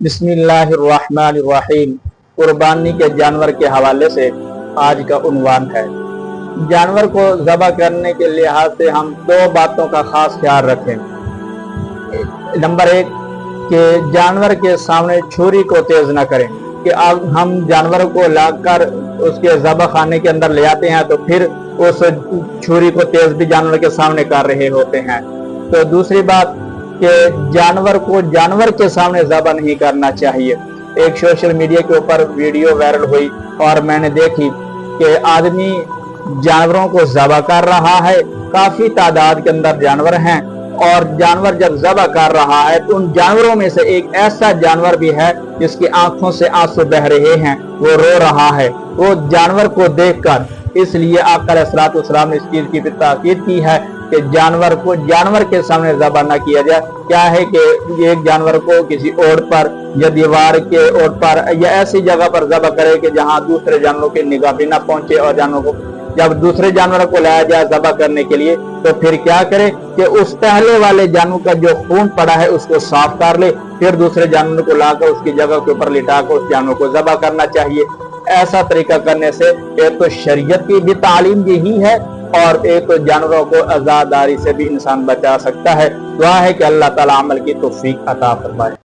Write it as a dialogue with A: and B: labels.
A: بسم اللہ الرحمن الرحیم۔ قربانی کے جانور کے حوالے سے آج کا عنوان ہے۔ جانور کو ذبح کرنے کے لحاظ سے ہم دو باتوں کا خاص خیال رکھیں۔ نمبر ایک کہ جانور کے سامنے چھری کو تیز نہ کریں کہ اب ہم جانور کو لا کر اس کے ذبح خانے کے اندر لے آتے ہیں تو پھر اس چھری کو تیز بھی جانور کے سامنے کر رہے ہوتے ہیں۔ تو دوسری بات کہ جانور کو جانور کے سامنے ذبح نہیں کرنا چاہیے۔ ایک سوشل میڈیا کے اوپر ویڈیو وائرل ہوئی اور میں نے دیکھی کہ آدمی جانوروں کو ذبح کر رہا ہے، کافی تعداد کے اندر جانور ہیں، اور جانور جب ذبح کر رہا ہے تو ان جانوروں میں سے ایک ایسا جانور بھی ہے جس کی آنکھوں سے آنسو بہ رہے ہیں، وہ رو رہا ہے وہ جانور کو دیکھ کر۔ اس لیے آقا علیہ الصلوۃ والسلام نے اس چیز کی تاکید کی ہے کہ جانور کو جانور کے سامنے ذبح نہ کیا جائے۔ کیا ہے کہ ایک جانور کو کسی اوٹ پر یا دیوار کے اوٹ پر یا ایسی جگہ پر ذبح کرے کہ جہاں دوسرے جانوروں کی نگاہ بھی نہ پہنچے، اور جانوروں کو جب دوسرے جانوروں کو لایا جائے ذبح کرنے کے لیے تو پھر کیا کرے کہ اس پہلے والے جانور کا جو خون پڑا ہے اس کو صاف کر لے، پھر دوسرے جانور کو لا کر اس کی جگہ کے اوپر لٹا کر اس جانور کو ذبح کرنا چاہیے۔ ایسا طریقہ کرنے سے ایک تو شریعت کی بھی تعلیم یہی ہے، اور ایک تو جانوروں کو آزاداری سے بھی انسان بچا سکتا ہے۔ دعا ہے کہ اللہ تعالی عمل کی توفیق عطا فرمائے۔